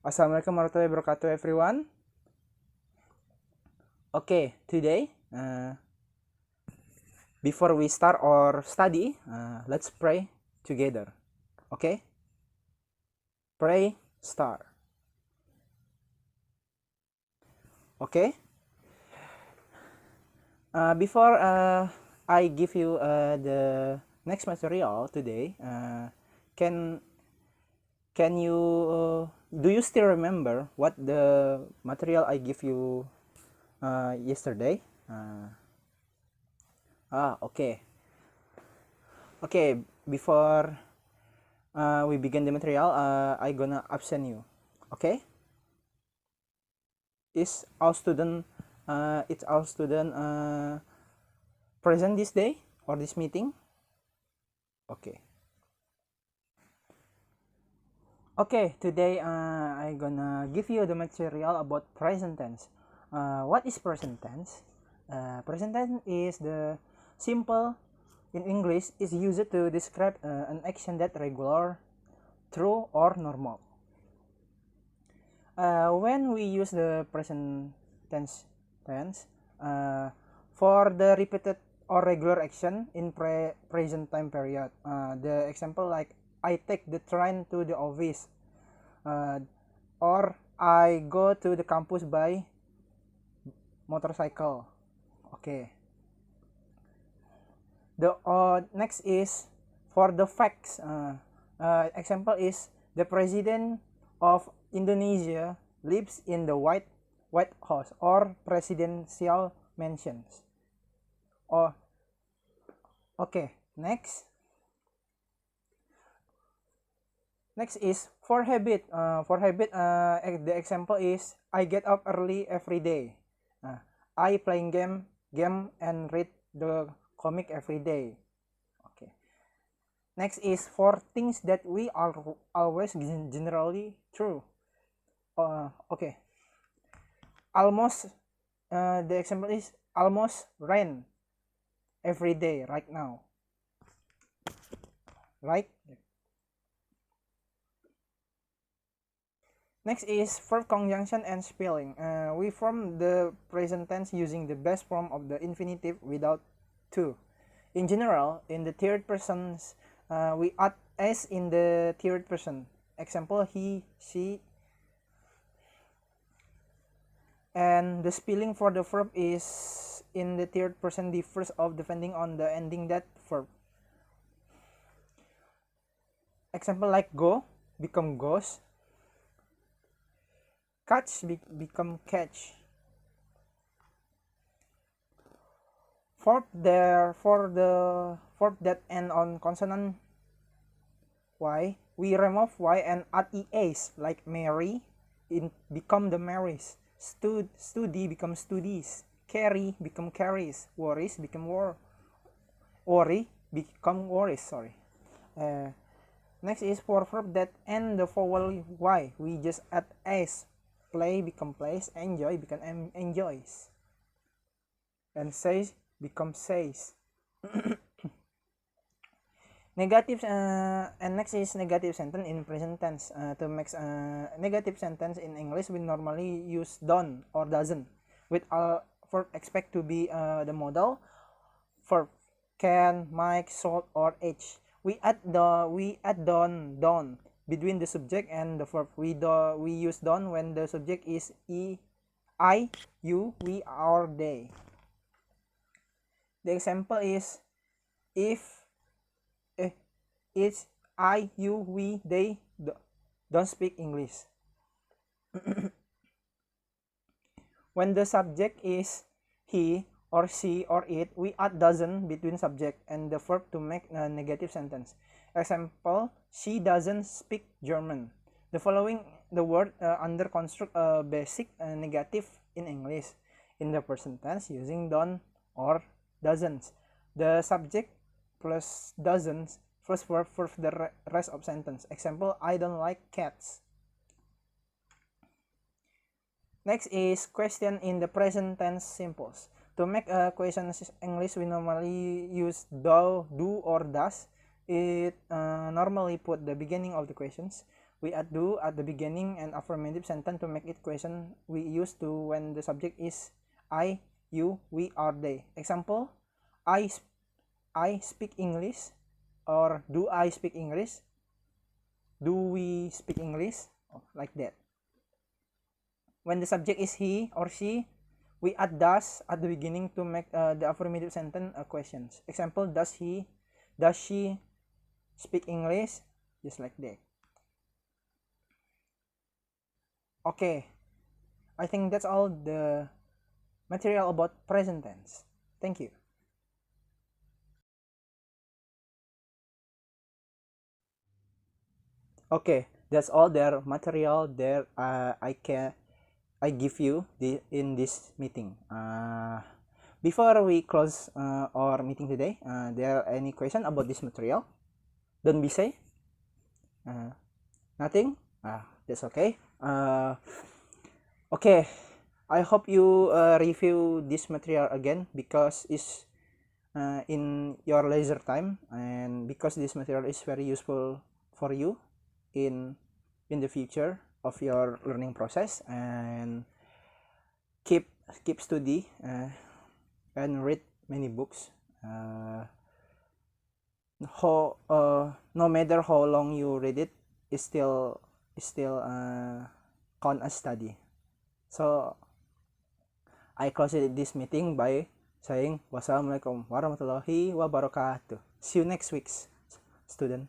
Assalamualaikum warahmatullahi wabarakatuh, everyone. Okay, today, before we start our study, let's pray together. Okay? Pray, start. Okay? Before I give you the next material today, can you do you still remember what the material I give you yesterday? Okay. Okay, before we begin the material, I gonna absent you. Okay? Is our student it's our student present this day or this meeting? Okay. Okay, today I gonna give you the material about present tense. What is present tense? Present tense is the simple in English is used to describe an action that regular, true, or normal. When we use the present tense for the repeated or regular action in present time period, the example like I take the train to the office, or I go to the campus by motorcycle. Okay. The next is for the facts. Example is the president of Indonesia lives in the White House or presidential mansions. Oh, okay. Next is for habit. The example is I get up early every day. I playing game and read the comic every day. Okay. Next is for things that we are always generally true. Okay. Almost. The example is almost rain every day right now. Right? Next is verb conjunction and spelling. We form the present tense using the best form of the infinitive without to. In general, in the third person, we add s in the third person. Example, he, she. And the spelling for the verb is in the third person differs of depending on the ending that verb. Example like go become goes. Catch become catch. For the verb that end on consonant y, we remove y and add es like marry, in become the marries. Study become studies. Carry become carries. Worries become worry become worries. Sorry. Next is for verb that end the vowel y, we just add s. Play become plays. Enjoy become enjoys. And say become says. Negative and next is negative sentence in present tense. To make negative sentence in English, we normally use don't or doesn't, with verb expect to be the model. Verb can, might, should, or h. We add don't between the subject and the verb. We use don't when the subject is I, you, we, or they. The example is if it's I, you, we, they don't speak English. When the subject is he or she or it, we add doesn't between subject and the verb to make a negative sentence. Example, she doesn't speak German. The following the word under construct a basic negative in English in the present tense using don't or doesn't. The subject plus doesn't first verb for the rest of sentence. Example, I don't like cats. Next is question in the present tense simples. To make a question in English, we normally use do or does. It normally put the beginning of the questions. We add do at the beginning and affirmative sentence to make it question we use to when the subject is I, you, we, or they. Example, I speak English, or do I speak English? Do we speak English? Like that. When the subject is he or she, we add does at the beginning to make the affirmative sentence questions. Example, does she speak English? Just like that. Okay, I think that's all the material about present tense. Thank you. Okay, that's all their material there. I give you in this meeting. Before we close our meeting today, there are any question about this material? Don't be shy. Nothing. That's okay. Okay, I hope you review this material again because it's in your leisure time, and because this material is very useful for you in the future of your learning process. And keep study and read many books. No matter how long you read it, it's still count as study. So I close this meeting by saying wassalamualaikum warahmatullahi wabarakatuh. See you next week, student.